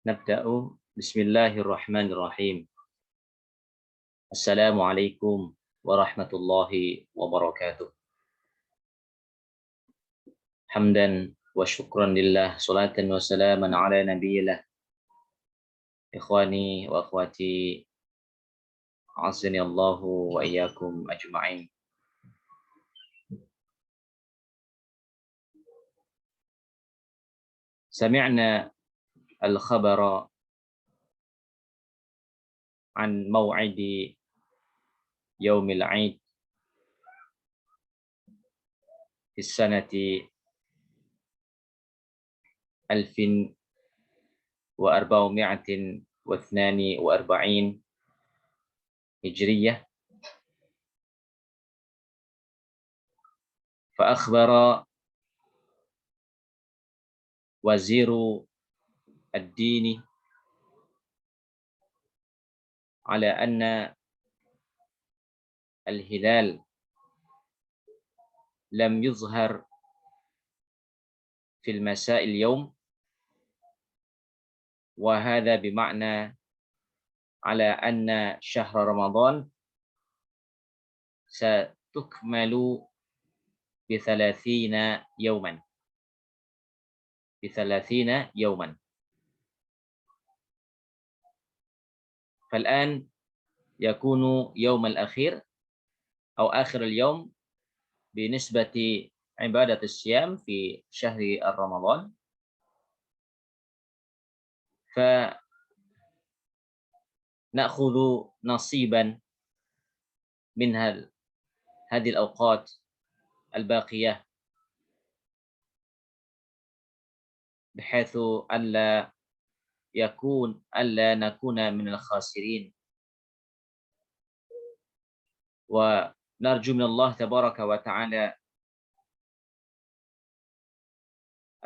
نبدأ. بسم الله الرحمن الرحيم. السلام عليكم ورحمة الله وبركاته. حمدا وشكرا لله، صلاة وسلاما على نبي الله. إخواني وأخواتي، عزني الله وإياكم أجمعين. سمعنا الخبر عن موعد يوم العيد في السنة 1442 هجرية، فأخبر وزير الدين على أن الهلال لم يظهر في المساء اليوم، وهذا بمعنى على أن شهر رمضان ستكمل ب30 يوما، فالآن يكون يوم الأخير أو آخر اليوم بنسبة عبادة الصيام في شهر رمضان، فنأخذ نصيبا من هذه الأوقات الباقية، بحيث ألا نكون من الخاسرين، ونرجو من الله تبارك وتعالى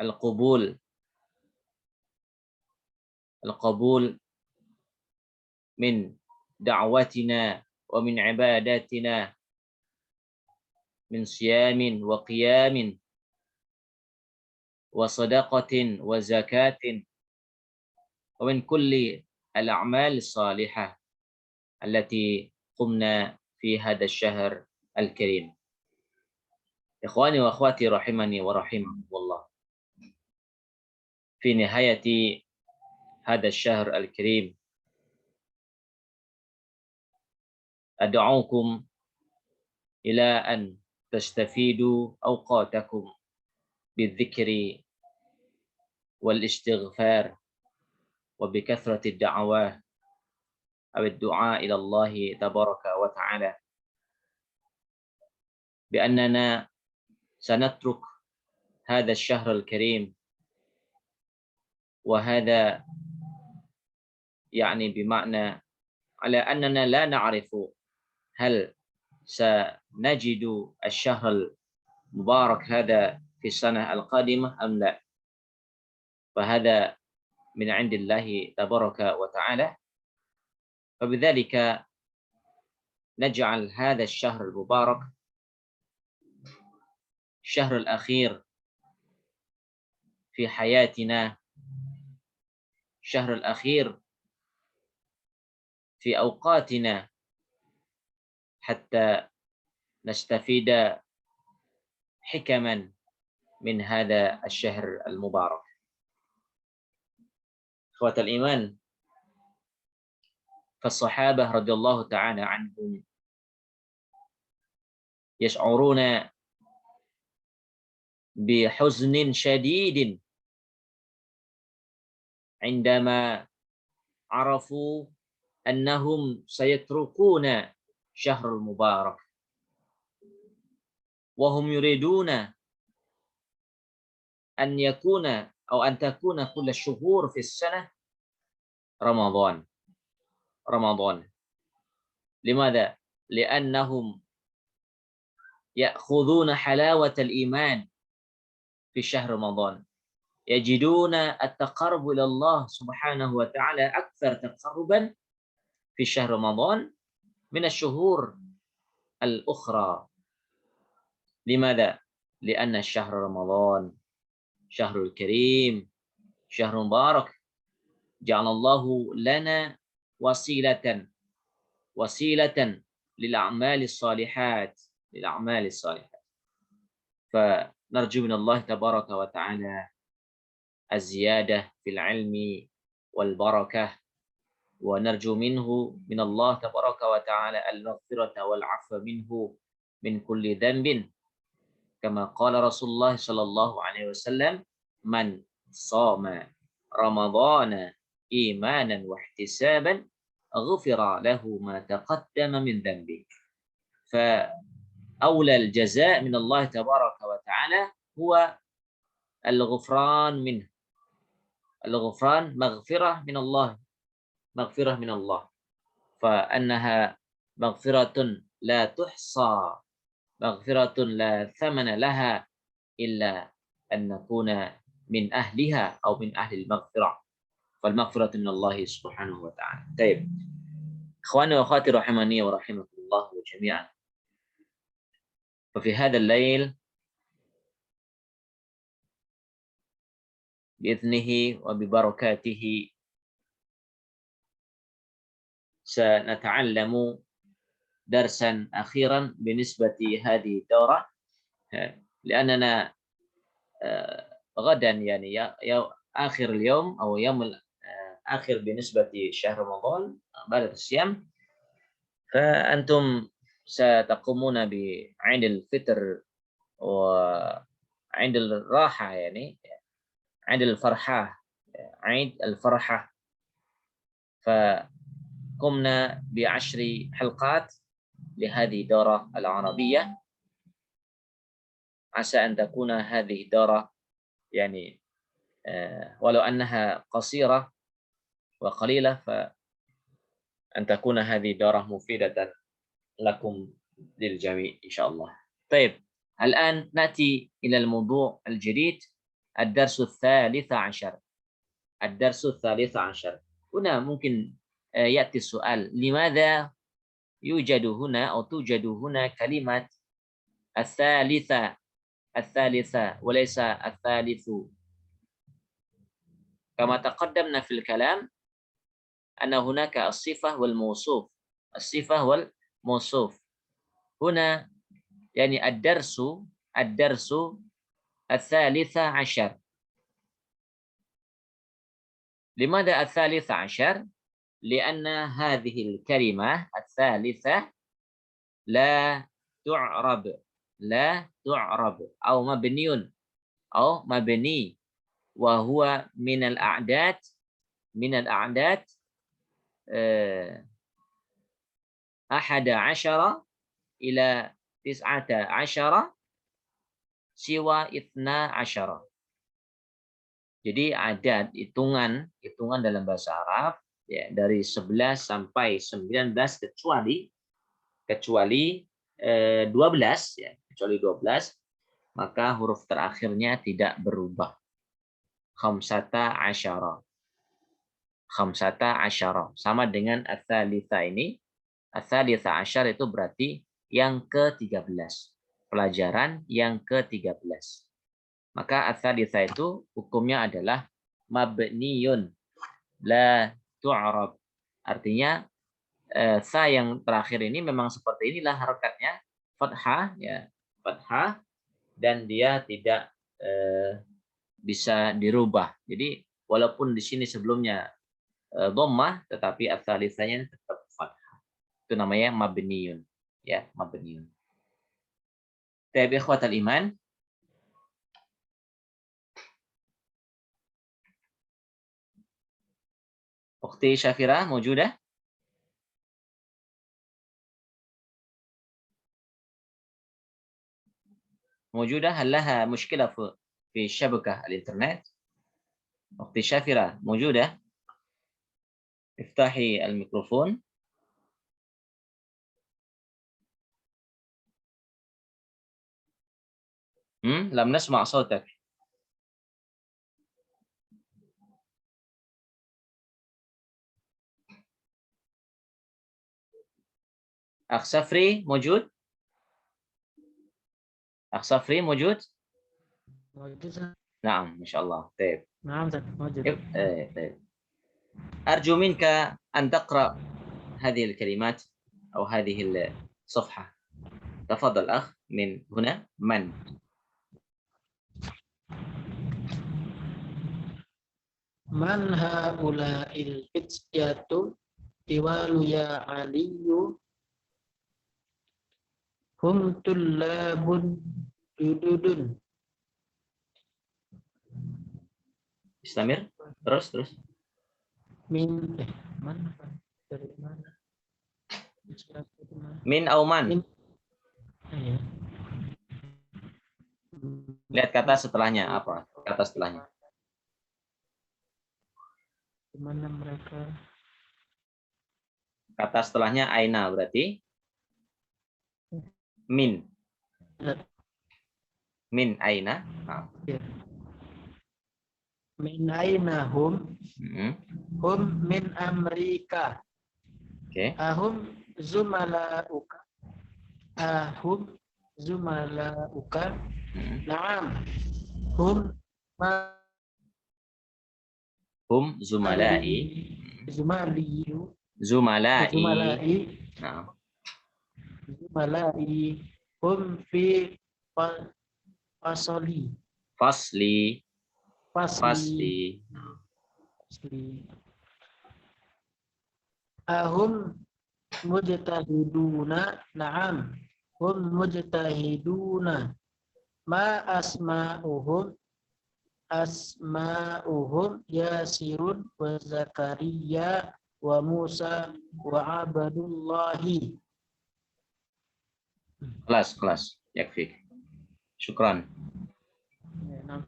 القبول من دعوتنا ومن عباداتنا، من صيام وقيام وصدقة وزكاة، ومن كل الأعمال الصالحة التي قمنا في هذا الشهر الكريم. إخواني وأخواتي رحمني ورحمكم الله، في نهاية هذا الشهر الكريم أدعوكم إلى أن تستفيدوا أوقاتكم بالذكر والاستغفار وبكثرة الدعوات أو الدعاء إلى الله تبارك وتعالى، بأننا سنترك هذا الشهر الكريم، وهذا يعني بمعنى على أننا لا نعرف هل سنجد الشهر المبارك هذا في السنة القادمة أم لا، فهذا من عند الله تبارك وتعالى. فبذلك نجعل هذا الشهر المبارك الشهر الأخير في حياتنا، الشهر الأخير في أوقاتنا، حتى نستفيد حكما من هذا الشهر المبارك. إخوة الإيمان، فالصحابة رضي الله تعالى عنهم يشعرون بحزن شديد عندما عرفوا أنهم سيتركون شهر المبارك، وهم يريدون أن يكون أو أن تكون كل الشهور في السنة رمضان. لماذا؟ لأنهم يأخذون حلاوة الإيمان في شهر رمضان، يجدون التقرب إلى الله سبحانه وتعالى أكثر تقربا في شهر رمضان من الشهور الأخرى. لماذا؟ لأن شهر رمضان شهر الكريم، شهر مبارك، ja'alallahu lana wasilatan lil a'malis salihat, فنرجو من الله تبارك وتعالى الزيادة في العلم والبركة، ونرجو منه من الله تبارك وتعالى المغفرة والعفو منه من كل ذنب، كما قال رسول الله صلى الله عليه وسلم: من صام رمضان إيمانا واحتسابا غفر له ما تقدم من ذنبه. فأولى الجزاء من الله تبارك وتعالى هو الغفران منه، الغفران مغفرة من الله، فأنها مغفرة لا تحصى، مغفرة لا ثمن لها إلا أن نكون من أهلها أو من أهل المغفرة، فالمغفرة من الله سبحانه وتعالى. طيب إخواني وأخواتي رحمني ورحمكم الله جميعا، ففي هذا الليل بإذنه وببركاته سنتعلم درسا أخيرا بالنسبة هذه الدورة، لأننا غدا يعني آخر اليوم أو يوم آخر بالنسبة لشهر رمضان بعد الصيام، فأنتم ستقومون بعيد الفطر وعيد الراحة، يعني عيد الفرحة، فقمنا ب10 حلقات لهذه الدورة العربية. عسى أن تكون هذه الدورة يعني ولو أنها قصيرة وقليلة، فأن تكون هذه الدورة مفيدة لكم للجميع إن شاء الله. طيب الآن نأتي إلى الموضوع الجديد، الدرس الثالث عشر. هنا ممكن يأتي السؤال: لماذا يوجد هنا أو توجد هنا كلمة الثالثة وليس الثالث؟ كما تقدمنا في الكلام أن هناك الصفة والموصوف. هنا يعني الدرس الثالث عشر. لماذا الثالث عشر؟ لأن هذه الكلمة الثالثة لا تعرب أو مبني، وهو من الأعداد 11 إلى 19 siwa 12. Jadi adat hitungan dalam bahasa Arab ya dari 11 sampai 19 kecuali 12 ya, kecuali 12, maka huruf terakhirnya tidak berubah. Khamsata asyara sama dengan ats-tsalitsa ini. Ats-tsalitsa asyar itu berarti yang ke-13, pelajaran yang ke-13. Maka ats-tsalitsa itu hukumnya adalah mabniyun la tu'rab. Artinya sa yang terakhir ini memang seperti inilah harokatnya, fathah ya, fathah, dan dia tidak bisa dirubah. Jadi walaupun di sini sebelumnya dhammah, tetapi ats-tsalitsanya tetap fathah. Itu namanya mabniyun ya, mabniyun. Taib ikhwatal iman, أختي شافرة موجودة؟ هل لها مشكلة في الشبكة الإنترنت؟ أختي شافرة موجودة؟ افتحي الميكروفون. لم نسمع صوتك. أخ صفري موجود؟ أخ صفري موجود؟ موجود. نعم ما شاء الله. طيب نعم موجود. طيب أرجو منك أن تقرأ هذه الكلمات أو هذه الصفحة. تفضل أخ من هنا. من. Man haula'il fityatu tiwalu ya aliyu hum tullabun jududun. Istamir. Terus. Mana dari mana? Min au man. Ya. Lihat kata setelahnya apa? Kata setelahnya. Di mana mereka? Kata setelahnya aina berarti min. Min aina. Nah. Ya. Min aina hum? Hum min Amerika. Oke. Ahum zumalauka. Ahum zumalauka. Naam. Hum Zumalai. Zumalai. Nah. Zumalai. Hum fi fasli. Ahum mujtahiduna. Naam. Hum mujtahiduna. Ma asma'uhum Yasirun wa Zakaria wa Musa wa Abdullahi. Kelas. Yakfi. Syukran.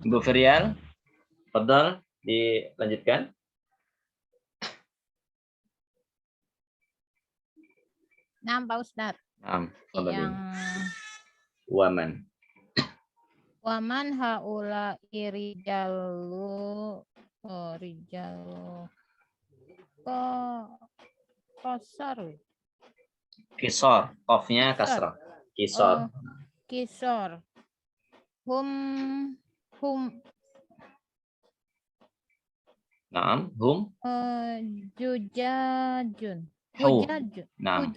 Ibu Ferial, fadhal dilanjutkan. Nah, Pak Ustadz. Yang waman haula irijalu rijalu kisor, qafnya kasrah. Kisor. Hum Naam, hum jujajun. Hujjajun. Naam,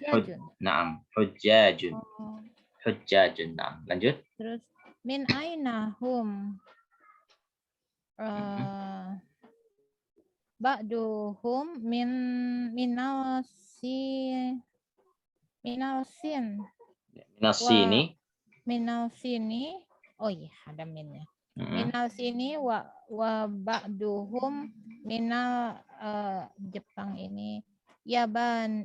lanjut. Terus min aina hum ba'duhum minal sini. Oh iya, ada minnya. Minal sini wa ba'duhum minal Jepang ini Yabani.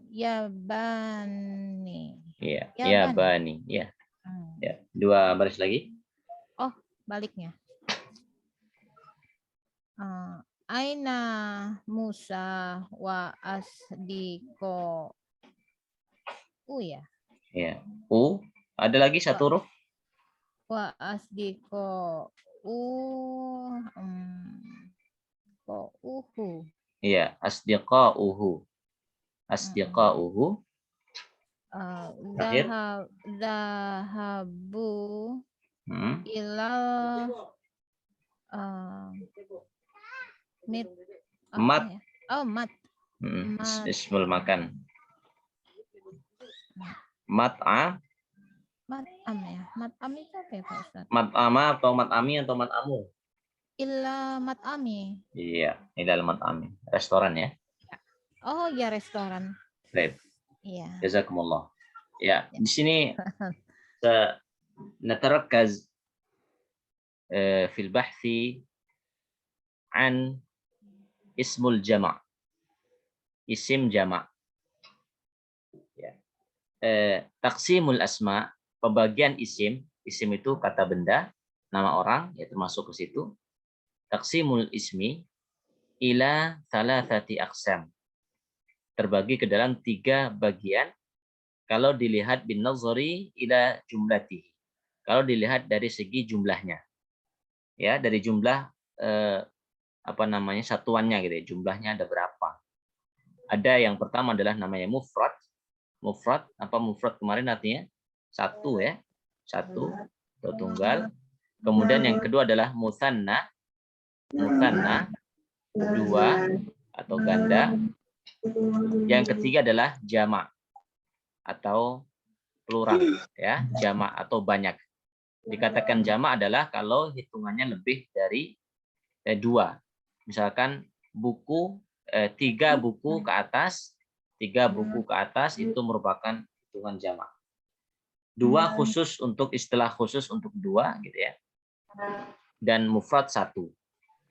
Iya, Yabani. Ya. Ya, 2 baris lagi. Oh, baliknya. Aina Musa wa asdiko. Ya. Ya. Ada lagi satu huruf. Wa asdiko. Iya, asdiqauhu. Zahabu ilal mat. Mat. Ismul makan. Mat'am ya. Mat'am itu apa ya, Pak Ustaz? Mat'ama atau mat'ami atau mat'amu? Illa mat'ami. Iya, ilal mat'ami. Restoran ya? Oh ya, restoran. Baik. Iya. Jazakumullah. Ya, di sini نتركز في البحث عن اسم الجمع. Isim jama'. Ya. Taqsimul asma, pembagian isim. Isim itu kata benda, nama orang, ya termasuk ke situ. Taqsimul ismi ila thalathati aqsam. Terbagi ke dalam 3 bagian kalau dilihat bin nazari ila jumlatihi. Kalau dilihat dari segi jumlahnya. Ya, dari jumlah satuannya gitu ya. Jumlahnya ada berapa? Ada yang pertama adalah namanya mufrad. Mufrad kemarin artinya satu ya. Satu atau tunggal. Kemudian yang kedua adalah musanna. 2 atau ganda. Yang ketiga adalah jamak atau plural, ya, jamak atau banyak. Dikatakan jamak adalah kalau hitungannya lebih dari 2. Misalkan buku 3 buku ke atas, 3 buku ke atas itu merupakan hitungan jamak. 2 khusus untuk istilah khusus untuk 2 gitu ya. Dan mufrad 1.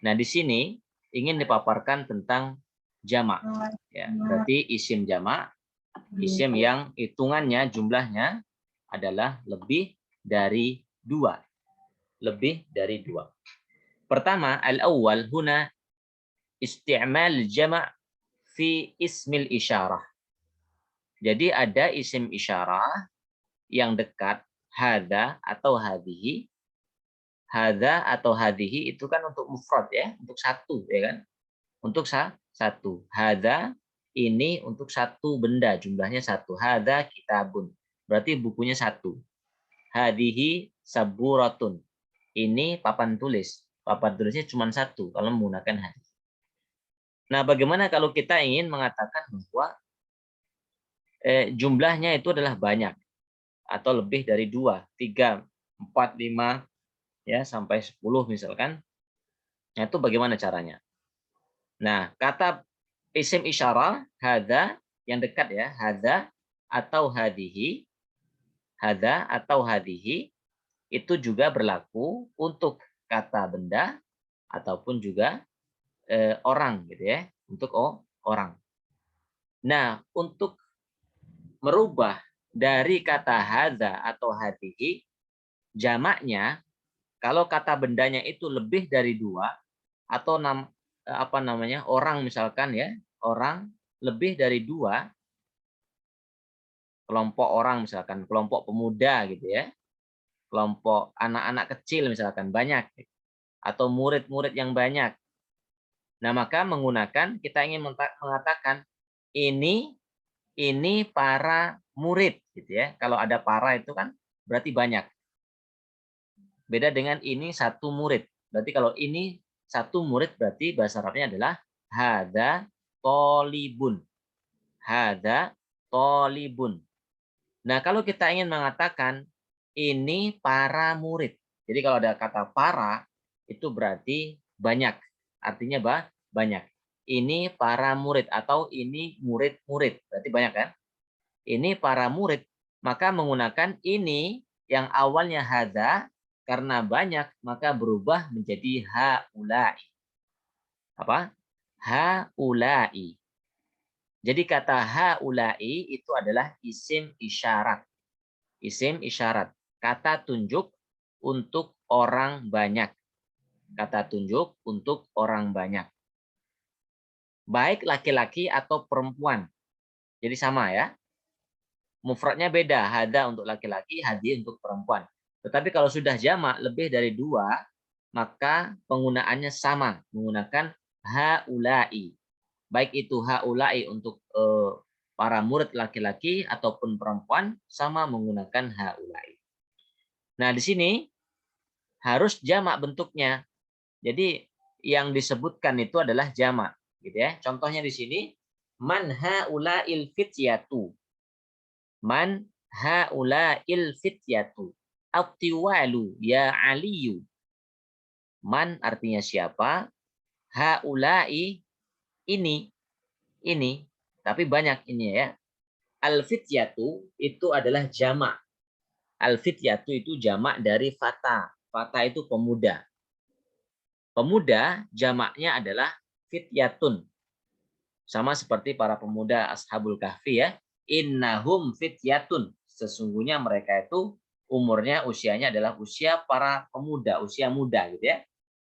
Nah, di sini ingin dipaparkan tentang jamak. Ya, berarti isim jamak, isim yang hitungannya jumlahnya adalah lebih dari 2. Lebih dari 2. Pertama, al-awwal huna isti'mal jamak fi ismil isyarah. Jadi ada isim isyarah yang dekat hadza atau hadhihi. Hadza atau hadhihi itu kan untuk mufrad ya, untuk satu ya kan? Untuk satu. Hadza ini untuk satu benda, jumlahnya satu. Hadza kitabun. Berarti bukunya satu. Hadhihi saburatun. Ini papan tulis. Papan tulisnya cuma satu kalau menggunakan hadhihi. Nah, bagaimana kalau kita ingin mengatakan bahwa jumlahnya itu adalah banyak atau lebih dari 2, 3, 4, 5 ya sampai 10 misalkan. Nah, itu bagaimana caranya? Nah, kata isim isyarah hadza yang dekat ya, hadza atau hadhihi. Hadza atau hadhihi itu juga berlaku untuk kata benda ataupun juga orang gitu ya, untuk orang. Nah, untuk merubah dari kata hadza atau hadhihi jamaknya, kalau kata bendanya itu lebih dari 2 atau orang misalkan ya, orang lebih dari 2, kelompok orang misalkan, kelompok pemuda gitu ya, kelompok anak-anak kecil misalkan banyak, atau murid-murid yang banyak. Nah, maka kita ingin mengatakan ini para murid gitu ya. Kalau ada para itu kan berarti banyak. Beda dengan ini satu murid. Berarti kalau ini satu murid berarti bahasa Arabnya adalah hadza tolibun. Hadza tolibun. Nah, kalau kita ingin mengatakan ini para murid. Jadi kalau ada kata para itu berarti banyak. Artinya banyak. Ini para murid atau ini murid-murid. Berarti banyak kan? Ini para murid. Maka menggunakan ini yang awalnya hadza karena banyak maka berubah menjadi haulai. Apa? Haulai. Jadi kata haulai itu adalah isim isyarat. Isim isyarat. Kata tunjuk untuk orang banyak. Kata tunjuk untuk orang banyak. Baik laki-laki atau perempuan. Jadi sama ya. Mufradnya beda. Hada untuk laki-laki, hadi untuk perempuan. Tetapi kalau sudah jamak lebih dari 2, maka penggunaannya sama. Menggunakan haulai. Baik itu haulai untuk para murid laki-laki ataupun perempuan, sama menggunakan haulai. Nah, di sini harus jamak bentuknya. Jadi yang disebutkan itu adalah jamak, gitu ya. Contohnya di sini man haula'il fityatu. Man haula'il fityatu. Atiwalu ya aliyu. Man artinya siapa? Haula'i ini tapi banyak ini ya. Al-fityatu itu adalah jamak. Al-fityatu itu jamak dari fata. Fata itu pemuda. Pemuda jamaknya adalah fityatun. Sama seperti para pemuda Ashabul Kahfi ya. Innahum fityatun. Sesungguhnya mereka itu umurnya, usianya adalah usia para pemuda, usia muda gitu ya.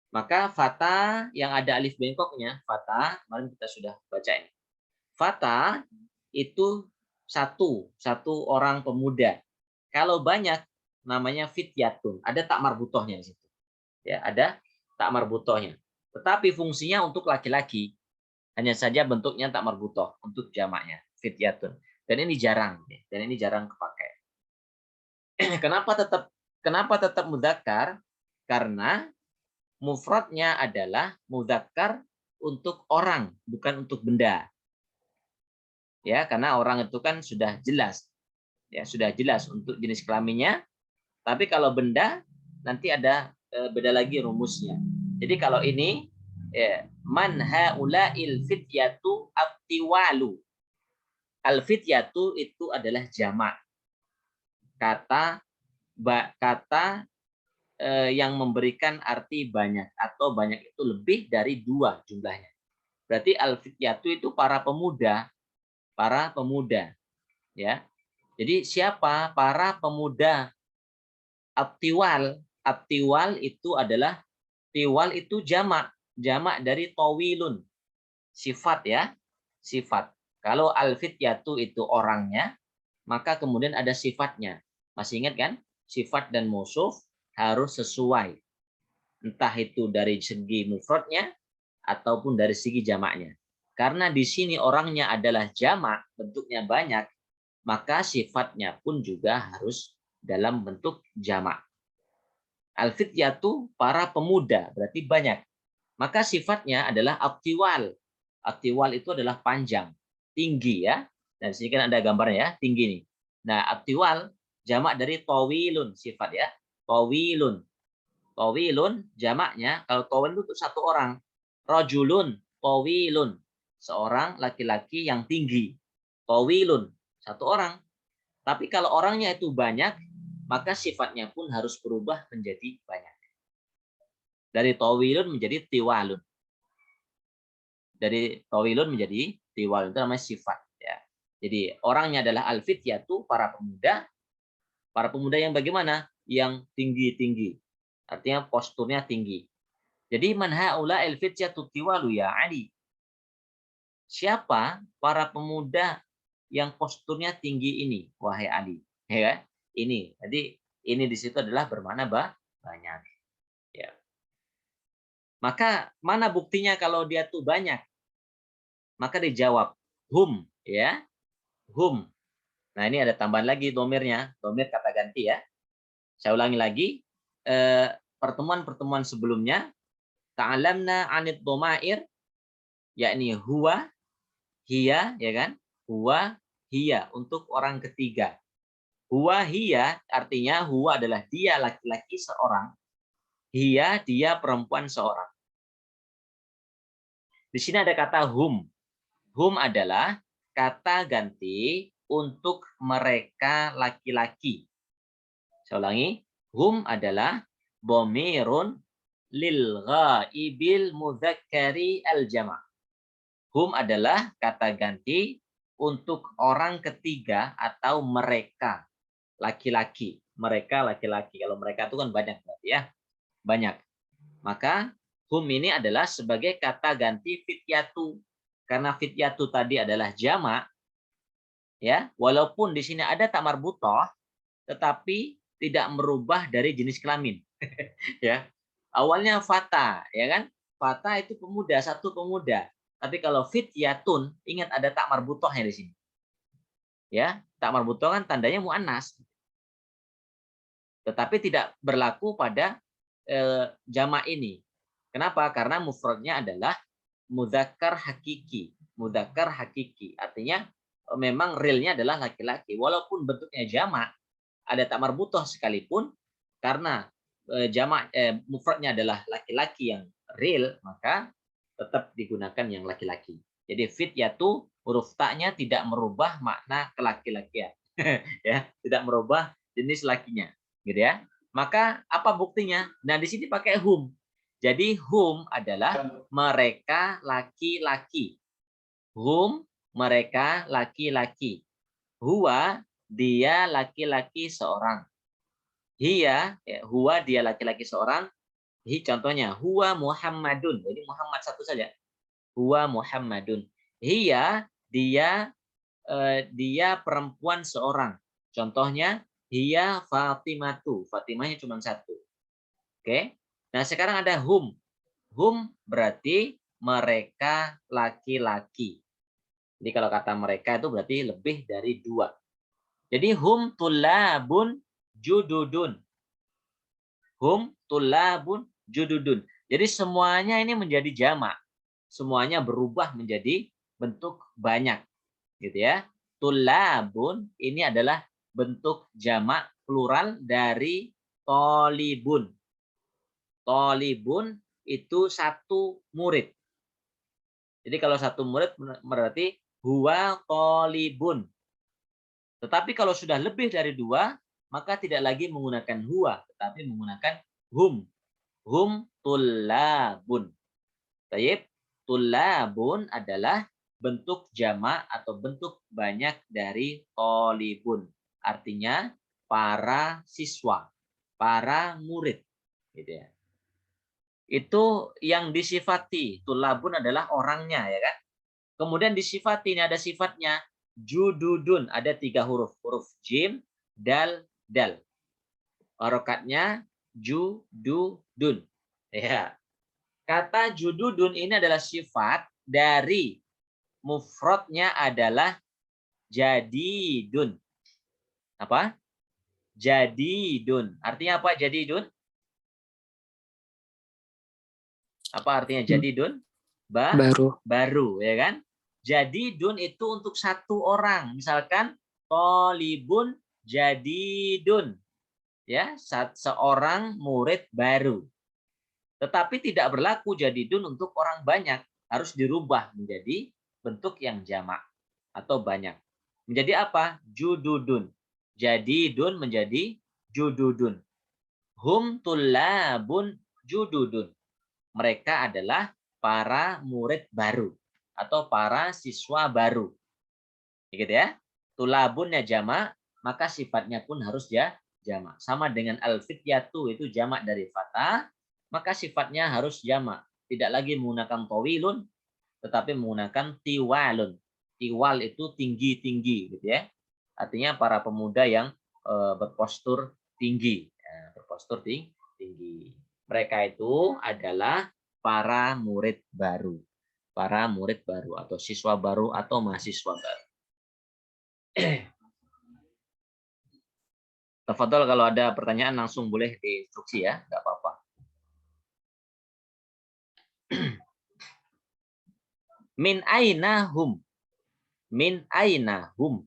Maka fata yang ada alif bengkoknya, fata, kemarin kita sudah baca ini. Fata itu satu orang pemuda. Kalau banyak namanya fityatun, ada tak marbutohnya di situ. Ya, ada tak marbutohnya. Tetapi fungsinya untuk laki-laki. Hanya saja bentuknya tak marbutoh untuk jamaknya, fityatun. Dan ini jarang, kepakai. Kenapa tetap mudzakkar? Karena mufradnya adalah mudzakkar untuk orang, bukan untuk benda. Ya, karena orang itu kan sudah jelas. Ya, sudah jelas untuk jenis kelaminnya. Tapi kalau benda nanti ada beda lagi rumusnya. Jadi kalau ini man haula'il fityatu abtiwalu. Al fityatu itu adalah jamak. Kata yang memberikan arti banyak atau banyak itu lebih dari 2 jumlahnya. Berarti al-fityatu itu para pemuda, ya. Jadi siapa para pemuda? Abtiwal itu adalah tiwal itu jamak dari tawilun, sifat ya, sifat. Kalau al-fityatu itu orangnya, maka kemudian ada sifatnya. Masih ingat kan? Sifat dan mausuf harus sesuai. Entah itu dari segi mufradnya ataupun dari segi jamaknya. Karena di sini orangnya adalah jamak, bentuknya banyak, maka sifatnya pun juga harus dalam bentuk jamak. Al-fityatu para pemuda, berarti banyak. Maka sifatnya adalah abtiwal. Abtiwal itu adalah panjang, tinggi ya. Dan di sini kan ada gambarnya ya, tinggi nih. Nah, abtiwal jamak dari tawilun, sifat ya. Tawilun. Tawilun jamaknya, kalau tawil itu satu orang. Rajulun, tawilun. Seorang laki-laki yang tinggi. Tawilun, satu orang. Tapi kalau orangnya itu banyak, maka sifatnya pun harus berubah menjadi banyak. Dari tawilun menjadi tiwalun. Dari tawilun menjadi tiwalun, itu namanya sifat. Ya. Jadi orangnya adalah al-fityatu, para pemuda. Para pemuda yang bagaimana? Yang tinggi-tinggi. Artinya posturnya tinggi. Jadi man haula al-fityatu tiwalu ya Ali. Siapa para pemuda yang posturnya tinggi ini, wahai Ali? Ya, ini. Jadi ini di situ adalah bermakna banyak. Ya. Maka mana buktinya kalau dia tuh banyak? Maka dijawab hum, ya. Hum. Nah, ini ada tambahan lagi domirnya, domir kata ganti ya. Saya ulangi lagi. Pertemuan-pertemuan sebelumnya ta'alamna 'anid dhamair, yakni huwa, hiya, ya kan? Huwa, hiya untuk orang ketiga. Huwa, hiya artinya huwa adalah dia laki-laki seorang. Hiya dia perempuan seorang. Di sini ada kata hum. Hum adalah kata ganti untuk mereka laki-laki. Saya ulangi. Hum adalah dhamirun lil ghaibil mudzakkari al jama'. Hum adalah kata ganti untuk orang ketiga atau mereka laki-laki. Mereka laki-laki. Kalau mereka itu kan banyak berarti ya. Banyak. Maka hum ini adalah sebagai kata ganti fityatu. Karena fityatu tadi adalah jamak, ya, walaupun di sini ada tak marbutoh, tetapi tidak merubah dari jenis kelamin. Ya, awalnya fata, ya kan? Fata itu pemuda, satu pemuda. Tapi kalau fityatun, ingat ada tak marbutohnya di sini. Ya, tak marbutoh kan tandanya muannas. Tetapi tidak berlaku pada jamak ini. Kenapa? Karena mufradnya adalah mudzakkar hakiki. Mudzakkar hakiki. Artinya memang realnya adalah laki-laki. Walaupun bentuknya jamak, ada tak marbutoh sekalipun, karena mufradnya adalah laki-laki yang real, maka tetap digunakan yang laki-laki. Jadi fityatu huruf ta-nya tidak merubah makna kelaki-lakian. Ya, tidak merubah jenis lakinya, gitu ya. Maka apa buktinya? Nah, di sini pakai hum. Jadi hum adalah mereka laki-laki. Hum mereka laki-laki. Huwa dia laki-laki seorang. Hiya, ya, huwa dia laki-laki seorang. Hi contohnya huwa Muhammadun. Jadi Muhammad satu saja. Huwa Muhammadun. Hiya dia perempuan seorang. Contohnya hiya Fatimatu. Fatimahnya cuma satu. Oke. Nah, sekarang ada hum. Hum berarti mereka laki-laki. Jadi kalau kata mereka itu berarti lebih dari 2. Jadi hum tulabun jududun. Hum tulabun jududun. Jadi semuanya ini menjadi jamak. semuanya berubah menjadi bentuk banyak, gitu ya. Tulabun ini adalah bentuk jamak plural dari tolibun. Tolibun itu satu murid. Jadi kalau satu murid berarti huwa tolibun. Tetapi kalau sudah lebih dari dua, maka tidak lagi menggunakan huwa, tetapi menggunakan hum. Hum tullabun. Baik, tullabun adalah bentuk jamak atau bentuk banyak dari tolibun. Artinya para siswa, para murid. Gitu ya. Itu yang disifati. Tullabun adalah orangnya, ya kan? Kemudian disifati, ini ada sifatnya. Jududun, ada 3 huruf. Huruf jim, dal, dal. Harokatnya jududun. Ya. Kata jududun ini adalah sifat dari mufradnya adalah jadidun. Apa? Jadidun. Artinya apa jadidun? Apa artinya jadidun? Baru, ya kan? Jadidun itu untuk satu orang. Misalkan tolibun jadidun. Ya, seorang murid baru. Tetapi tidak berlaku jadidun untuk orang banyak. Harus dirubah menjadi bentuk yang jamak atau banyak. Menjadi apa? Jududun. Jadidun menjadi jududun. Hum tullabun jududun. Mereka adalah para murid baru atau para siswa baru. Gitu ya. Tulabunnya jamak, maka sifatnya pun harus jamak. Sama dengan al-fityatu itu jamak dari fatah, maka sifatnya harus jamak. Tidak lagi menggunakan tawilun, tetapi menggunakan tiwalun. Tiwal itu tinggi-tinggi, gitu ya. Artinya para pemuda yang berpostur tinggi, berpostur tinggi. Mereka itu adalah para murid baru. Para murid baru atau siswa baru atau mahasiswa baru. Tafadhol, kalau ada pertanyaan langsung boleh diinstruksi ya, nggak apa-apa. Min aina hum. Min aina hum.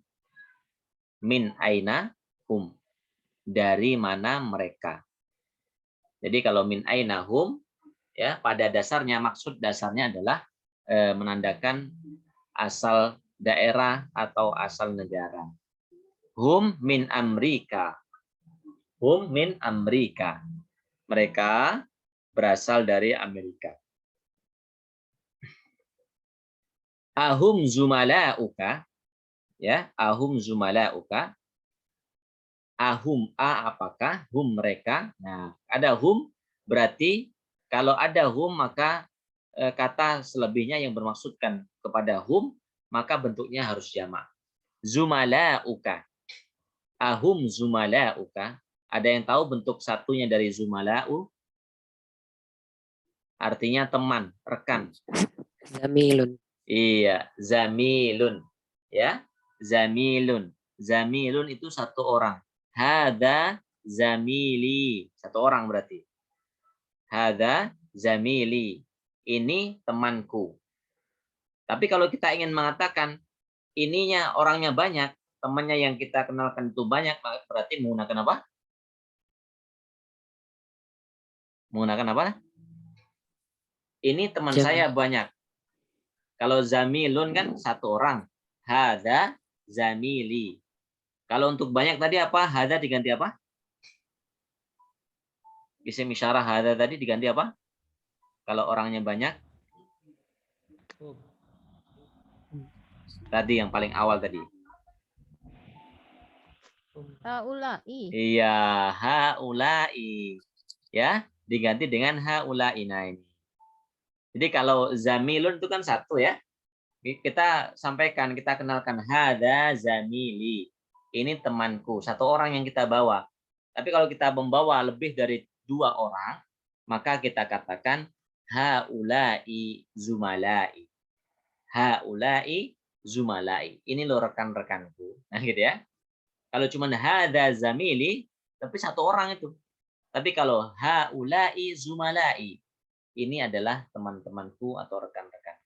Min aina hum. Dari mana mereka. Jadi kalau min aina hum, ya pada dasarnya, maksud dasarnya adalah menandakan asal daerah atau asal negara. Hum min Amerika. Hum min Amerika. Mereka berasal dari Amerika. Ahum zumalauka, ya, ahum zumalauka. Ahum apakah, hum mereka. Nah, ada hum berarti kalau ada hum maka kata selebihnya yang bermaksudkan kepada hum maka bentuknya harus jamak. Zumalauka. Ahum zumalauka. Ada yang tahu bentuk satunya dari zumalau? Artinya teman, rekan. Zamilun. Iya, zamilun. Ya, zamilun. Zamilun itu satu orang. Hada zamili. Satu orang berarti. Hada zamili. Ini temanku. Tapi kalau kita ingin mengatakan ininya orangnya banyak, temannya yang kita kenalkan itu banyak, berarti menggunakan apa? Menggunakan apa? Ini teman saya banyak. Kalau zamilun kan satu orang. Hada zamili. Kalau untuk banyak tadi apa? Hada diganti apa? Isim isyarah hada tadi diganti apa? Kalau orangnya banyak. Tadi yang paling awal tadi. Haulai. Iya, haulai. Ya, diganti dengan haulai. Nah ini. Jadi kalau zamilun itu kan satu ya. Kita sampaikan, kita kenalkan hada zamili. Ini temanku, satu orang yang kita bawa. Tapi kalau kita membawa lebih dari 2 orang, maka kita katakan haulai zumalai. Haulai zumalai. Ini lo rekan-rekanku. Nah gitu ya. Kalau cuma hada zamili, tapi satu orang itu. Tapi kalau haulai zumalai, ini adalah teman-temanku atau rekan-rekan.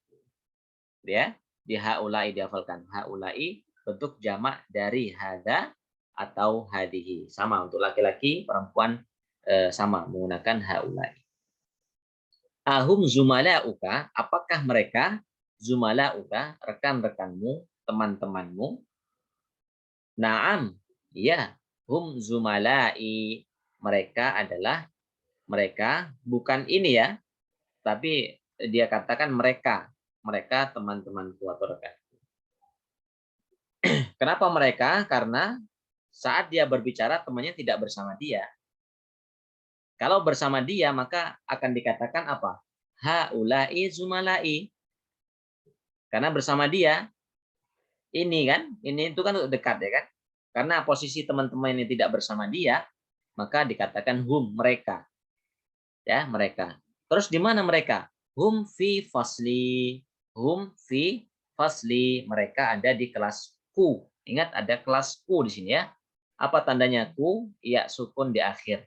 Ya, di haulai dihafalkan. Haulai bentuk jamak dari hada atau hadihi. Sama untuk laki-laki, perempuan sama menggunakan haulai. Ahum zumala'uka, apakah mereka zumala'uka, rekan-rekanmu, teman-temanmu? Naam, iya, hum zumala'i. Mereka adalah mereka, bukan ini ya, tapi dia katakan mereka. Mereka teman-temanku atau rekan. Kenapa mereka? Karena saat dia berbicara temannya tidak bersama dia. Kalau bersama dia maka akan dikatakan apa? Haula'i zumala'i. Karena bersama dia ini kan, ini itu kan dekat ya kan? Karena posisi teman-teman ini tidak bersama dia, maka dikatakan hum mereka. Ya, mereka. Terus di mana mereka? Hum fi fasli. Hum fi fasli. Mereka ada di kelasku. Ingat ada kelasku di sini ya. Apa tandanya ku? Ya sukun di akhir.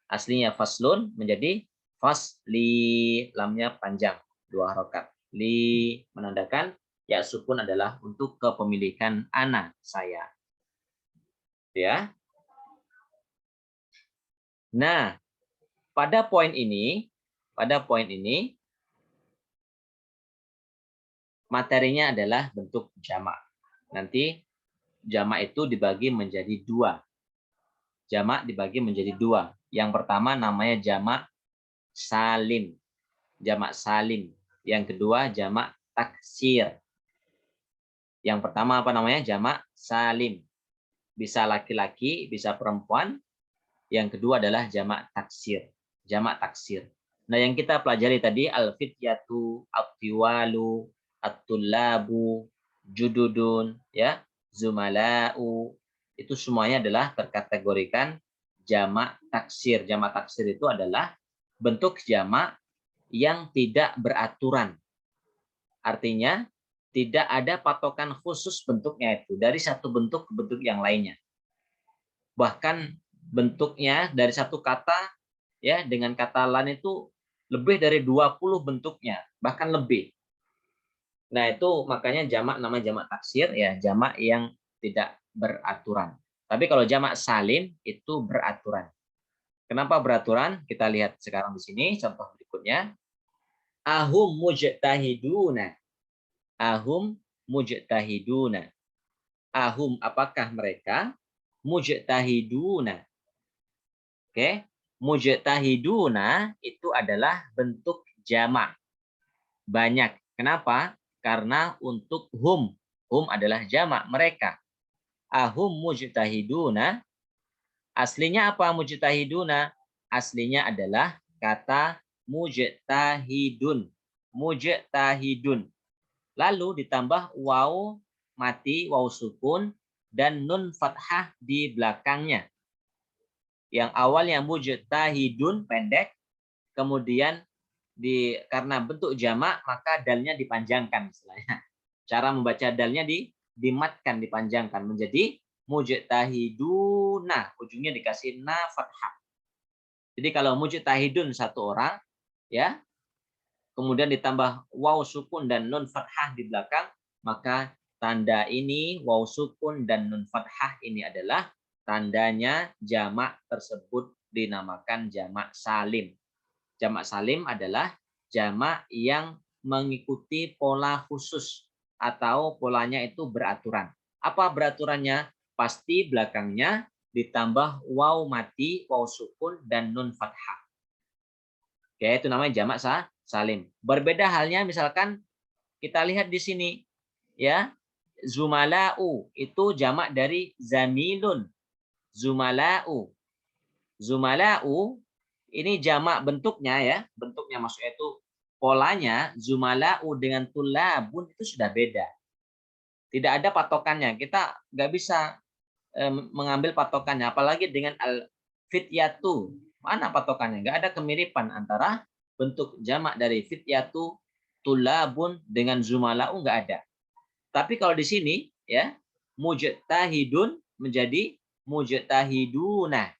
Aslinya faslun menjadi fasli. Lamnya panjang. 2 harokat. Li menandakan ya sukun adalah untuk kepemilikan ana, saya. Ya. Nah, pada poin ini materinya adalah bentuk jamak. Nanti jamak itu dibagi menjadi 2. Jamak dibagi menjadi 2. Yang pertama namanya jamak salim. Jamak salim. Yang kedua jamak taksir. Yang pertama apa namanya? Jamak salim. Bisa laki-laki, bisa perempuan. Yang kedua adalah jamak taksir. Jamak taksir. Nah, yang kita pelajari tadi al-fityatu, at-tiwalu, at-tullabu, jududun, ya, zumala'u, itu semuanya adalah terkategorikan jamak taksir. Jamak taksir itu adalah bentuk jamak yang tidak beraturan. Artinya tidak ada patokan khusus bentuknya itu dari satu bentuk ke bentuk yang lainnya. Bahkan bentuknya dari satu kata ya dengan kata lan itu lebih dari 20 bentuknya, bahkan lebih. Nah, itu makanya jamak nama jamak taksir ya, jamak yang tidak beraturan. Tapi kalau jamak salim itu beraturan. Kenapa beraturan? Kita lihat sekarang di sini contoh berikutnya. Ahum mujtahiduna. Ahum mujtahiduna. Ahum apakah mereka? Mujtahiduna. Oke. Mujtahiduna itu adalah bentuk jamak. Banyak. Kenapa? Karena untuk hum. Hum adalah jamak mereka. Ahum mujtahiduna. Aslinya apa mujtahiduna? Aslinya adalah kata mujtahidun. Mujtahidun. Lalu ditambah waw mati, waw sukun, dan nun fathah di belakangnya. Yang awalnya mujtahidun pendek, kemudian karena bentuk jamak maka dalnya dipanjangkan istilahnya. Cara membaca dalnya dimatkan, dipanjangkan menjadi mujtahiduna, ujungnya dikasih na fathah. Jadi kalau mujtahidun satu orang ya, kemudian ditambah waw sukun dan nun fathah di belakang, maka tanda ini waw sukun dan nun fathah ini adalah tandanya jamak tersebut dinamakan jamak salim. Jamak salim adalah jamak yang mengikuti pola khusus atau polanya itu beraturan. Apa beraturannya? Pasti belakangnya ditambah waw mati, waw sukun, dan nun fathah. Oke, itu namanya jamak salim. Berbeda halnya misalkan kita lihat di sini ya, zumala'u itu jamak dari zamilun. Zumala'u. Zumala'u ini jamak bentuknya ya, bentuknya maksudnya itu polanya zumala'u dengan tulabun itu sudah beda. Tidak ada patokannya. Kita nggak bisa mengambil patokannya, apalagi dengan al-fityatu. Mana patokannya? Nggak ada kemiripan antara bentuk jamak dari fityatu, tulabun dengan zumala'u, nggak ada. Tapi kalau di sini ya, mujtahidun menjadi mujtahiduna.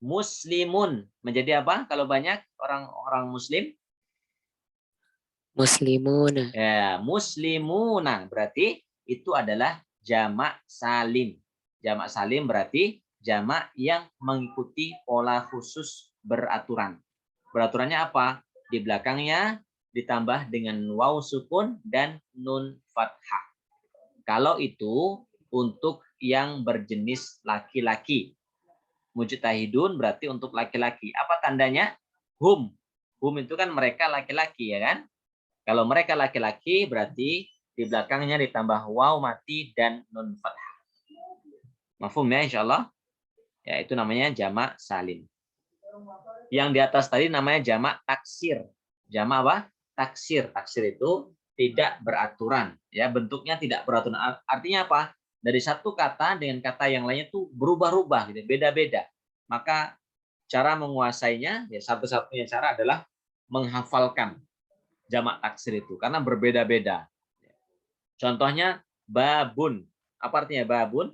Muslimun menjadi apa? Kalau banyak orang-orang muslim Muslimuna. Ya, muslimuna berarti itu adalah jamak salim. Jamak salim berarti jamak yang mengikuti pola khusus beraturan. Beraturannya apa? Di belakangnya ditambah dengan waw sukun dan nun fathah. Kalau itu untuk yang berjenis laki-laki. Mujtahidun berarti untuk laki-laki. Apa tandanya? Hum. Hum itu kan mereka laki-laki, ya kan? Kalau mereka laki-laki berarti di belakangnya ditambah waw mati dan nun fathah. Mafhum ya insyaallah? Ya, itu namanya jamak salim. Yang di atas tadi namanya jamak taksir. Jamak apa? Taksir. Taksir itu tidak beraturan, ya, bentuknya tidak beraturan. Artinya apa? Dari satu kata dengan kata yang lainnya tuh berubah-ubah gitu, beda-beda. Maka cara menguasainya ya satu-satunya cara adalah menghafalkan jamak taksir itu karena berbeda-beda. Contohnya babun. Apa artinya babun?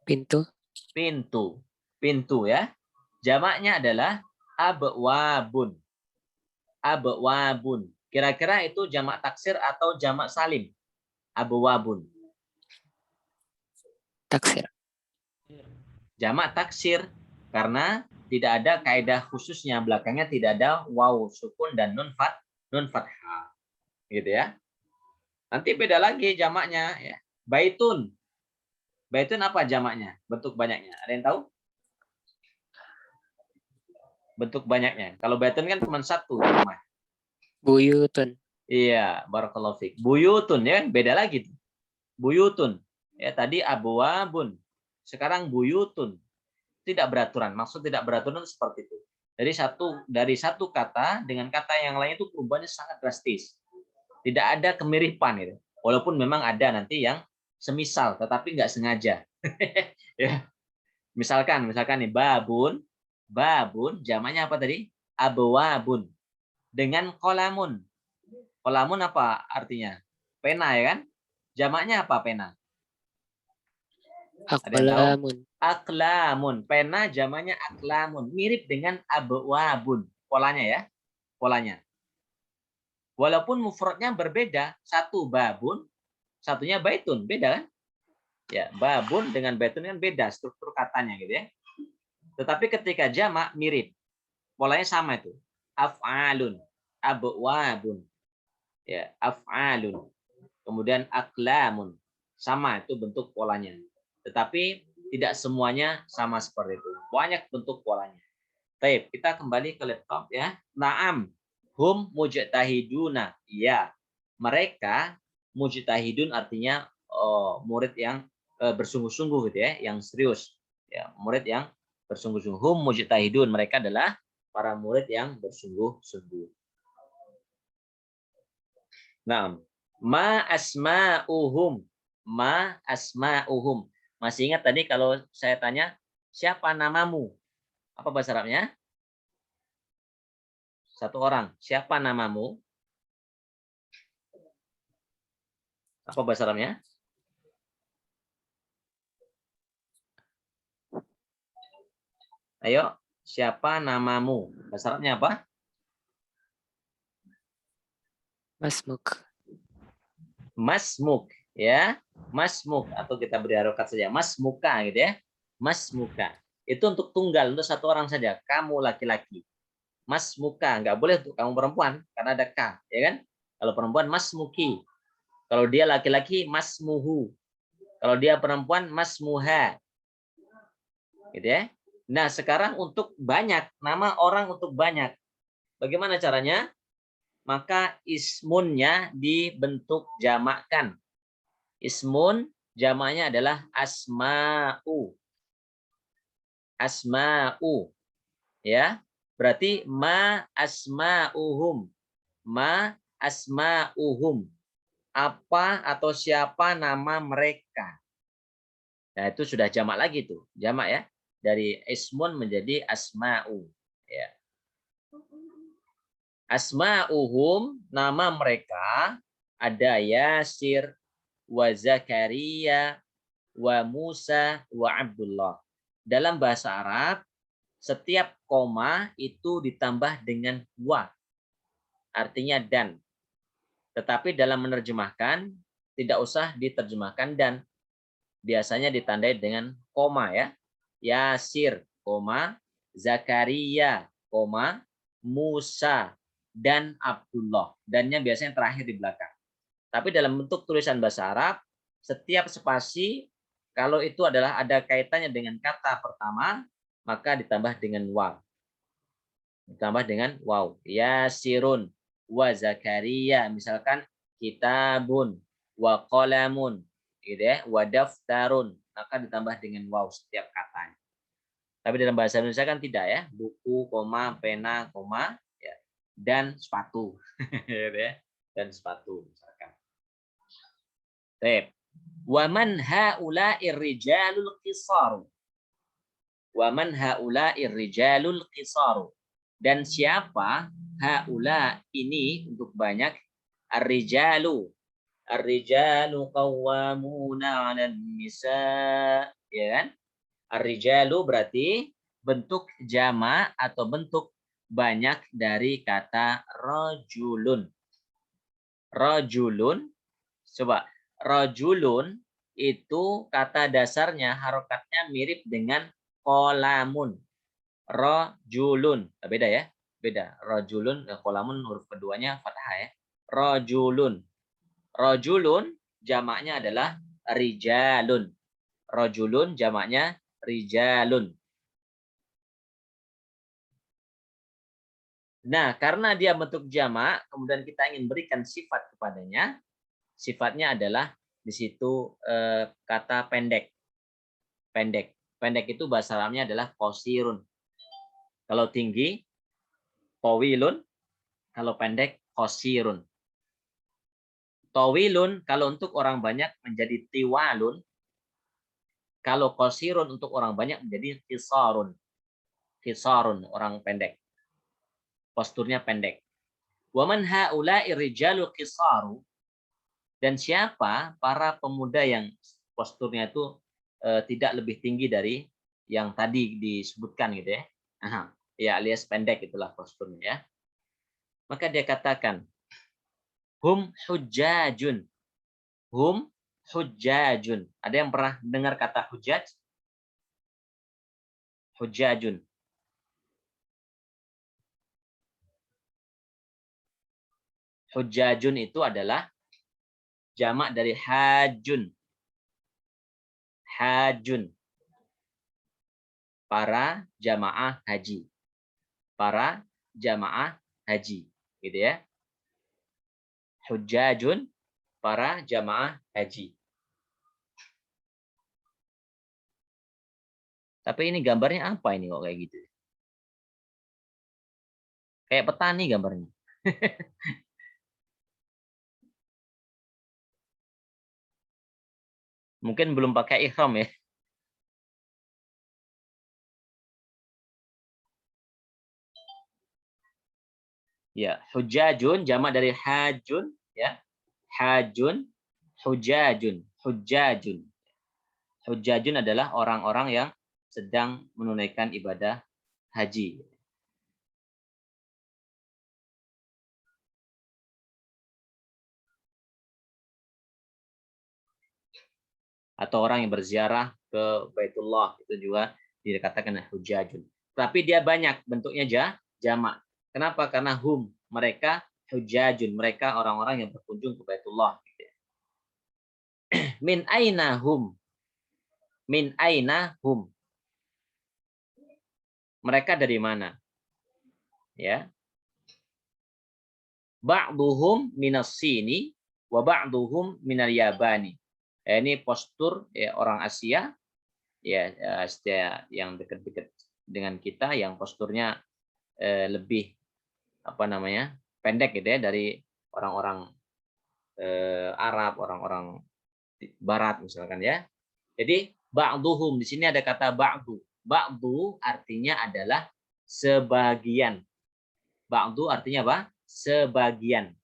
Pintu. Pintu. Pintu ya. Jamaknya adalah abwabun. Abwabun. Kira-kira itu jamak taksir atau jamak salim? Abwabun. Taksir. Jamak taksir karena tidak ada kaidah khususnya, belakangnya tidak ada waw sukun dan nun fathah. Gitu ya. Nanti beda lagi jamaknya ya. Baitun. Baitun apa jamaknya? Bentuk banyaknya. Ada yang tahu? Bentuk banyaknya. Kalau baitun kan cuma satu rumah. Buyutun. Iya, barakallahu fiik. Buyutun ya, beda lagi tuh. Buyutun. Ya, tadi abwabun. Sekarang buyutun. Tidak beraturan. Maksud tidak beraturan seperti itu. Dari satu kata dengan kata yang lain itu perubahannya sangat drastis. Tidak ada kemiripan gitu. Walaupun memang ada nanti yang semisal tetapi nggak sengaja. Ya. Misalkan nih babun jamaknya apa tadi? Abwabun. Dengan kolamun. Kolamun apa artinya? Pena ya kan? Jamaknya apa pena? Ada yang tahu? Aqlamun. Aklamun. Pena jamaknya aklamun. Mirip dengan abwabun. Polanya ya. Polanya. Walaupun mufradnya berbeda. Satu babun, satunya baitun. Beda kan? Ya, babun dengan baitun kan beda struktur katanya gitu ya. Tetapi ketika jamak mirip. Polanya sama itu. Af'alun. Abwabun. Ya, af'alun. Kemudian aklamun. Sama itu bentuk polanya. Tetapi tidak semuanya sama seperti itu. Banyak bentuk polanya. Baik, kita kembali ke laptop ya. Naam. Hum mujtahiduna. Ya. Mereka mujtahidun artinya murid yang bersungguh-sungguh gitu ya, yang serius. Ya, murid yang bersungguh-sungguh. Hum mujtahidun. Mereka adalah para murid yang bersungguh-sungguh. Naam. Ma asma'uhum. Ma asma'uhum. Masih ingat tadi kalau saya tanya, siapa namamu? Apa bahasa Arabnya? Satu orang. Siapa namamu? Apa bahasa Arabnya? Ayo, siapa namamu? Bahasa Arabnya apa? Masmuk. Masmuk, ya. Masmuk atau kita beri harokat saja. Masmuka gitu ya. Masmuka. Itu untuk tunggal, untuk satu orang saja. Kamu laki-laki. Masmuka, nggak boleh untuk kamu perempuan karena ada K, ya kan? Kalau perempuan masmuki. Kalau dia laki-laki masmuhu. Kalau dia perempuan masmuha. Gitu ya. Nah, sekarang untuk banyak, nama orang untuk banyak. Bagaimana caranya? Maka ismunnya dibentuk jamakkan. Ismun jamaknya adalah asma'u. Asma'u. Ya. Berarti ma asma'uhum. Ma asma'uhum. Apa atau siapa nama mereka. Nah, itu sudah jamak lagi tuh. Jamak ya. Dari ismun menjadi asma'u. Ya. Asma'uhum, nama mereka ada Yasir, wa Zakaria, wa Musa, wa Abdullah. Dalam bahasa Arab, setiap koma itu ditambah dengan wa. artinya dan. Tetapi dalam menerjemahkan tidak usah diterjemahkan dan. Biasanya ditandai dengan koma ya. Yasir, koma, Zakaria, koma, Musa, dan Abdullah. Dannya biasanya terakhir di belakang. Tapi dalam bentuk tulisan bahasa Arab, setiap spasi kalau itu adalah ada kaitannya dengan kata pertama, maka ditambah dengan waw. Ditambah dengan waw. Yasirun wa Zakaria, misalkan kitabun wa qalamun, gitu ya, wa daftarun, maka ditambah dengan waw setiap katanya. Tapi dalam bahasa Indonesia kan tidak ya, buku, koma, pena, koma, ya, dan sepatu, gitu ya, dan sepatu misalkan. Baik. Waman haula'ir rijalul qisaru. Waman haula'ir rijalul qisaru. Dan siapa haula ini untuk banyak, ar-rijalu. Ar-rijalu qawwamuna 'alan nisa, ya kan? Ar-rijalu berarti bentuk jama atau bentuk banyak dari kata rajulun. Rajulun, coba rajulun itu kata dasarnya harokatnya mirip dengan kolamun. Rajulun, beda ya, beda. Rajulun, kolamun huruf keduanya fathah ya. Rajulun, rajulun jamaknya adalah rijalun. Rajulun jamaknya rijalun. Nah, karena dia bentuk jamak, kemudian kita ingin berikan sifat kepadanya. Sifatnya adalah di situ kata pendek. Pendek. Pendek itu bahasa Arabnya adalah qasirun. Kalau tinggi, tawilun. Kalau pendek, qasirun. Tawilun kalau untuk orang banyak menjadi tiwalun. Kalau qasirun untuk orang banyak menjadi qisarun. Qisarun, orang pendek. Posturnya pendek. Waman haula'i rijalul qisaru. Dan siapa para pemuda yang posturnya itu tidak lebih tinggi dari yang tadi disebutkan gitu ya. Aha, ya alias pendek itulah posturnya ya. Maka dia katakan hum hujjajun. Hum hujjajun. Ada yang pernah dengar kata hujjaj? Hujjajun. Hujjajun itu adalah jamak dari hajun. Hajun. Para jamaah haji. Para jamaah haji. Gitu ya. Hujjajun, para jamaah haji. Tapi ini gambarnya apa ini kok kayak gitu? Kayak petani gambarnya. Mungkin belum pakai ihram ya. Ya, hujajun jamak dari hajun ya. Hajun, hujajun, hujajun. Hujajun adalah orang-orang yang sedang menunaikan ibadah haji. Atau orang yang berziarah ke Baitullah, itu juga dikatakan hujajun. Tapi dia banyak bentuknya jamak. Kenapa? Karena hum, mereka hujajun, mereka orang-orang yang berkunjung ke Baitullah. Min aina hum? Min aina hum? Mereka dari mana? Ya. Ba'duhum minas sini wa ba'duhum minal yabani. Ini postur ya, orang Asia ya, Asia yang dekat-dekat dengan kita yang posturnya lebih apa namanya? Pendek gitu ya dari orang-orang Arab, orang-orang barat misalkan ya. Jadi ba'duhum di sini ada kata ba'du. Ba'du artinya adalah sebagian. Ba'du artinya apa? Sebagian.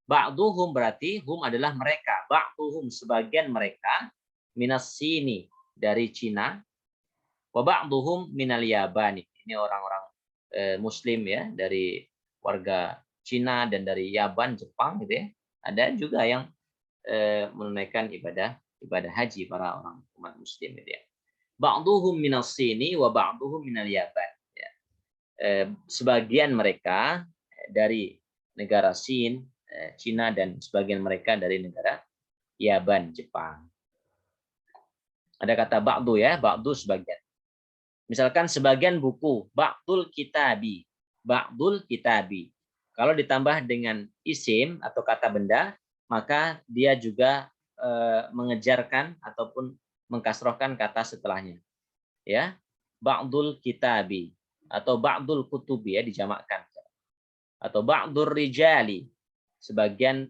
Ba'duhum berarti hum adalah mereka. Ba'duhum sebagian mereka minas sini dari Cina. Wa ba'duhum minal yabani. Ini orang-orang muslim ya dari warga Cina dan dari Yaban, Jepang gitu ya. Ada juga yang menunaikan ibadah haji para orang umat muslim gitu ya. Ba'duhum minas Sini wa ba'duhum minal Yaban. Ya. Sebagian mereka dari negara Sin, Cina, dan sebagian mereka dari negara Yaban, Jepang. Ada kata ba'du ya, ba'du sebagian. Misalkan sebagian buku, ba'dul kitabi. Ba'dul kitabi. Kalau ditambah dengan isim atau kata benda, maka dia juga mengejarkan ataupun mengkasrohkan kata setelahnya. Ya, ba'dul kitabi atau ba'dul kutubi ya dijamakkan. Atau ba'dur rijali, sebagian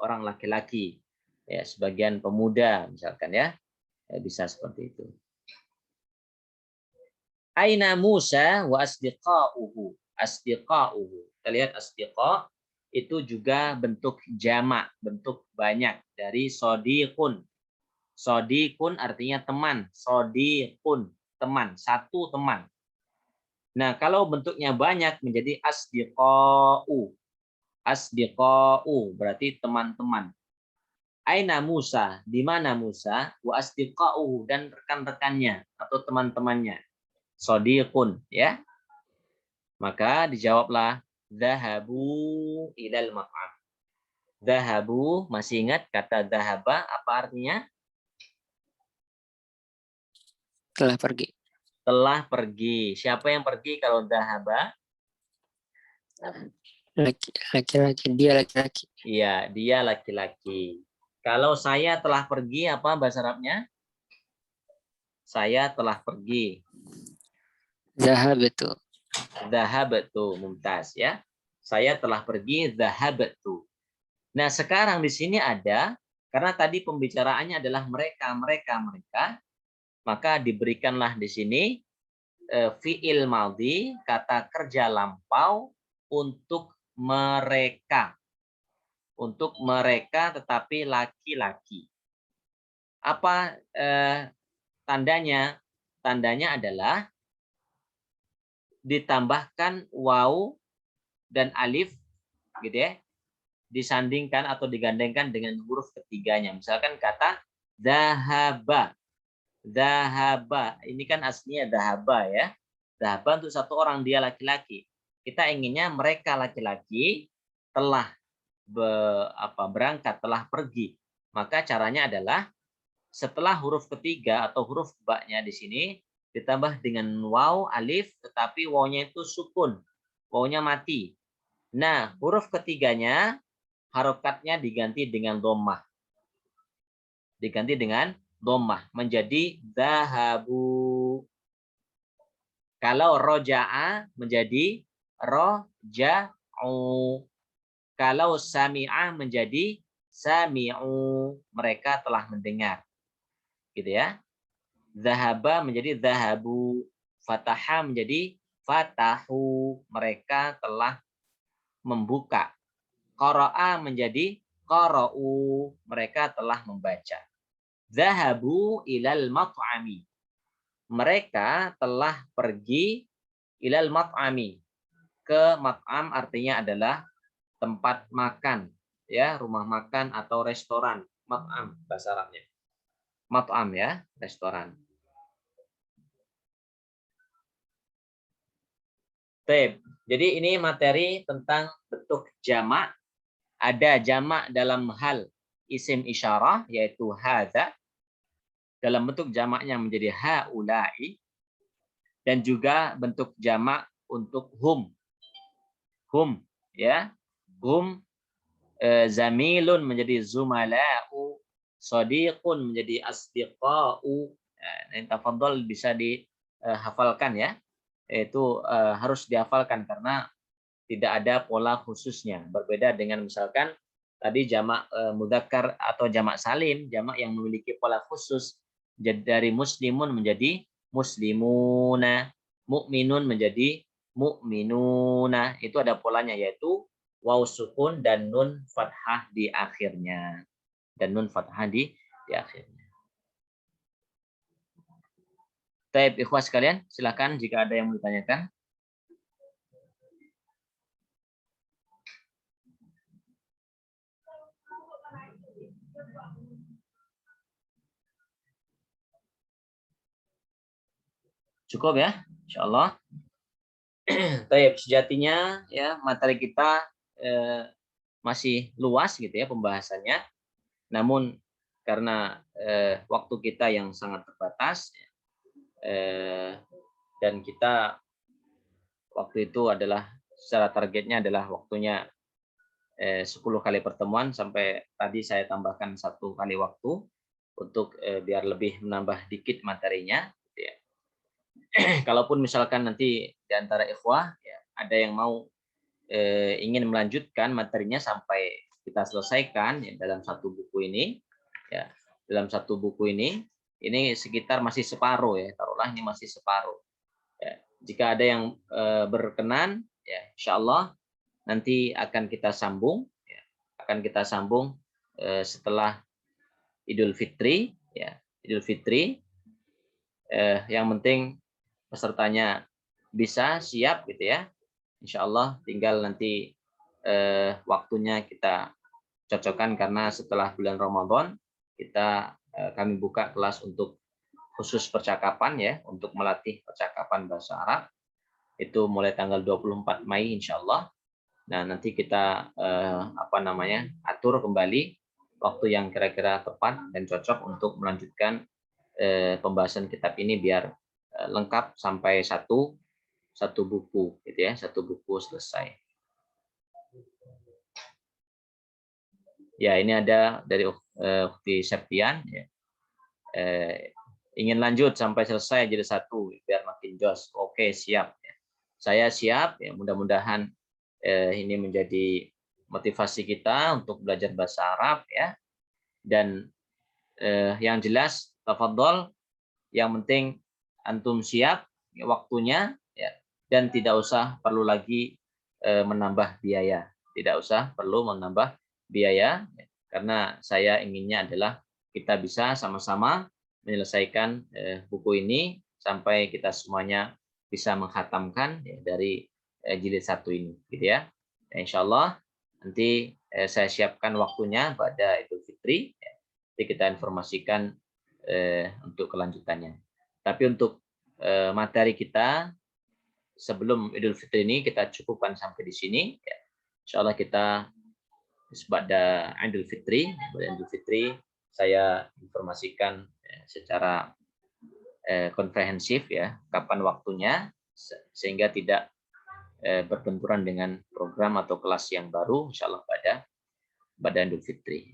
orang laki-laki, ya sebagian pemuda misalkan ya, bisa seperti itu. Aina Musa wa asdiqa'uhu. Asdiqa'uhu. Kita lihat asdiqa itu juga bentuk jamak, bentuk banyak dari sodiqun. Sodiqun artinya teman. Sodiqun, teman, satu teman. Nah, kalau bentuknya banyak menjadi asdiqa'u. Asdiqa'u berarti teman-teman. Aina Musa, di mana Musa? Wa asdiqa'uhu, dan rekan-rekannya atau teman-temannya. Sodiqun, ya. Maka dijawablah zahabu ilal maq'am. Zahabu, masih ingat kata zahaba apa artinya? Telah pergi. Telah pergi. Siapa yang pergi kalau zahaba? Laki-laki, dia laki-laki. Iya, dia laki-laki. Kalau saya telah pergi, apa bahasa Arabnya? Saya telah pergi. Zahabatu. Zahabatu, mumtaz ya. Saya telah pergi, zahabatu. Nah, sekarang di sini ada, karena tadi pembicaraannya adalah mereka, maka diberikanlah di sini fi'il madhi, kata kerja lampau untuk mereka. Untuk mereka tetapi laki-laki. Apa tandanya? Tandanya adalah ditambahkan waw dan alif gitu ya, disandingkan atau digandengkan dengan huruf ketiganya. Misalkan kata zahaba. Zahaba. Ini kan aslinya zahaba ya. Zahaba untuk satu orang, dia laki-laki. Kita inginnya mereka laki-laki telah berangkat, telah pergi. Maka caranya adalah setelah huruf ketiga atau huruf ba-nya di sini ditambah dengan waw, alif, tetapi waw-nya itu sukun. Waw-nya mati. Nah, huruf ketiganya harokatnya diganti dengan dhammah. Diganti dengan dhammah menjadi zahabu. Kalau roja'a menjadi roja'u. Kalau sami'a menjadi sami'u. Mereka telah mendengar. Gitu ya. Zahaba menjadi zahabu. Fataha menjadi fatahu. Mereka telah membuka. Qara'a menjadi qara'u. Mereka telah membaca. Zahabu ilal mat'ami. Mereka telah pergi ilal mat'ami. Ke mat'am artinya adalah tempat makan, ya, rumah makan atau restoran. Mat'am bahasa Arabnya. Mat'am ya, restoran. Jadi ini materi tentang bentuk jamak. Ada jamak dalam hal isim isyarah, yaitu hadza. Dalam bentuk jamaknya menjadi haula'i. Dan juga bentuk jamak untuk hum. Hum, ya. Hum, zamilun menjadi zumala'u. Sadiqun menjadi asdiqa'u. Nah, ini tafadhol bisa dihafalkan ya. Itu harus dihafalkan karena tidak ada pola khususnya. Berbeda dengan misalkan tadi jamak mudzakkar atau jamak salim, jamak yang memiliki pola khusus. Jadi dari muslimun menjadi muslimuna, mukminun menjadi mukminuna. Itu ada polanya, yaitu waw sukun dan nun fathah di akhirnya. Dan nun fathah di akhirnya. Baik, ikhwas sekalian, silakan jika ada yang mau ditanyakan. Cukup ya, insyaallah. Baik, sejatinya ya materi kita masih luas gitu ya pembahasannya. Namun karena waktu kita yang sangat terbatas dan kita waktu itu adalah secara targetnya adalah waktunya 10 kali pertemuan, sampai tadi saya tambahkan 1 kali waktu untuk biar lebih menambah dikit materinya gitu ya. Kalaupun misalkan nanti di antara ikhwah ya, ada yang mau ingin melanjutkan materinya sampai kita selesaikan ya, dalam satu buku ini ya, dalam satu buku ini sekitar masih separuh ya, taruhlah ini masih separuh ya. Jika ada yang berkenan ya, insyaallah nanti akan kita sambung ya, akan kita sambung setelah Idul Fitri ya, Idul Fitri. Yang penting pesertanya bisa siap gitu ya. Insya Allah tinggal nanti waktunya kita cocokkan, karena setelah bulan Ramadan kita kami buka kelas untuk khusus percakapan ya, untuk melatih percakapan bahasa Arab itu mulai tanggal 24 Mei insya Allah. Nah nanti kita atur kembali waktu yang kira-kira tepat dan cocok untuk melanjutkan pembahasan kitab ini biar lengkap sampai satu buku gitu ya, satu buku selesai. Ya, ini ada dari Ukti Septian ya. Ingin lanjut sampai selesai jadi satu biar makin jos. Oke, siap ya. Saya siap ya, mudah-mudahan ini menjadi motivasi kita untuk belajar bahasa Arab ya. Dan yang jelas tafadhol, yang penting antum siap ya, waktunya ya, dan tidak usah perlu lagi menambah biaya, tidak usah perlu menambah biaya ya, karena saya inginnya adalah kita bisa sama-sama menyelesaikan buku ini sampai kita semuanya bisa menghatamkan ya, dari jilid 1 ini gitu ya. Insya Allah nanti saya siapkan waktunya pada Idul Fitri ya. Nanti kita informasikan untuk kelanjutannya. Tapi untuk materi kita sebelum Idul Fitri ini kita cukupkan sampai di sini. Ya. Insya Allah kita pada Idul Fitri, saya informasikan secara komprehensif ya kapan waktunya, sehingga tidak berbenturan dengan program atau kelas yang baru Insya Allah pada Idul Fitri.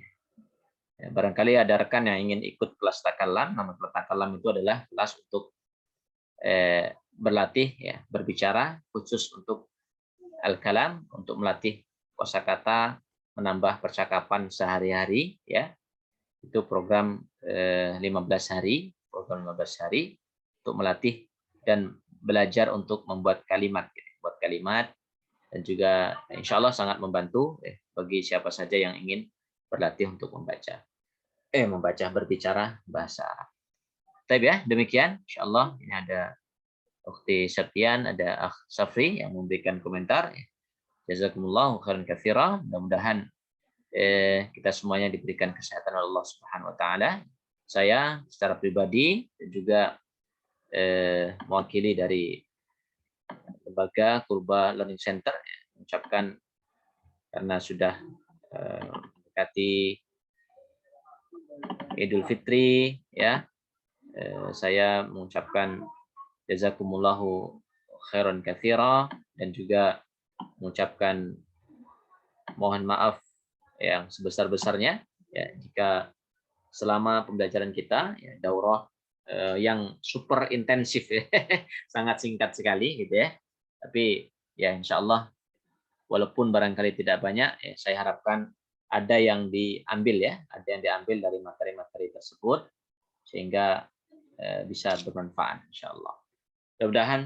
Ya, barangkali ada rekan yang ingin ikut kelas takalam. Nama kelas takalam itu adalah kelas untuk berlatih ya, berbicara khusus untuk al-kalam, untuk melatih kosakata, menambah percakapan sehari-hari ya. Itu program 15 hari, untuk melatih dan belajar untuk membuat kalimat, dan juga insya Allah sangat membantu bagi siapa saja yang ingin berlatih untuk berbicara bahasa Arab. Baik ya, demikian insyaallah. Ini ada Ukhti Septian, ada Akh Safri yang memberikan komentar. Jazakumullah khairan katsira. Mudah-mudahan kita semuanya diberikan kesehatan oleh Allah Subhanahu wa taala. Saya secara pribadi dan juga mewakili dari lembaga Kurba Learning Center mengucapkan, karena sudah mendekati Idul Fitri ya, saya mengucapkan jazakumullahu khairan katsira, dan juga mengucapkan mohon maaf yang sebesar-besarnya ya jika selama pembelajaran kita ya, daurah yang super intensif ya, sangat singkat sekali gitu ya. Tapi ya insya Allah walaupun barangkali tidak banyak, ya, saya harapkan ada yang diambil ya, dari materi-materi tersebut sehingga bisa bermanfaat insya Allah. Mudah-mudahan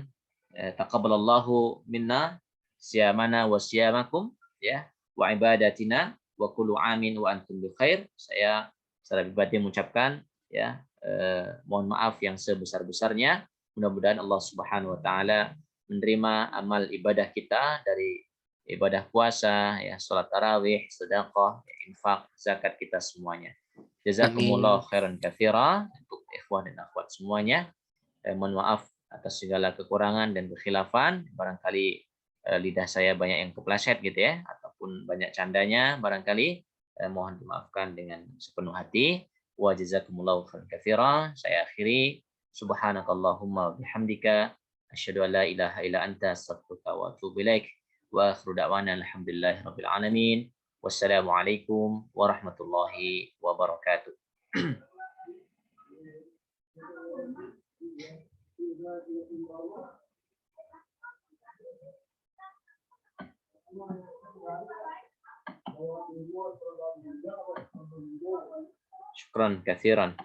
taqabbalallahu minna siyamana wa siyamakum ya, wa ibadatina wa kullu amin wa antum bi khair. Saya secara pribadi mengucapkan ya mohon maaf yang sebesar-besarnya. Mudah-mudahan Allah Subhanahu wa taala menerima amal ibadah kita dari ibadah puasa, ya salat tarawih, sedekah, infak, zakat kita semuanya. Jazakumullah khairan katsira untuk ikhwan dan akhwat semuanya. Mohon maaf atas segala kekurangan dan kekhilafan. Barangkali lidah saya banyak yang kepleset gitu ya, ataupun banyak candanya barangkali, mohon dimaafkan dengan sepenuh hati. Wa jazakumullahu khairan katsira. Saya akhiri, subhanakallahumma bihamdika asyhadu an la ilaha illa anta astaghfiruka wa atubu ilaik. Wa akhiru da'wana alhamdulillahi rabbil alamin. Wassalamualaikum warahmatullahi wabarakatuh. Syukran katsiran.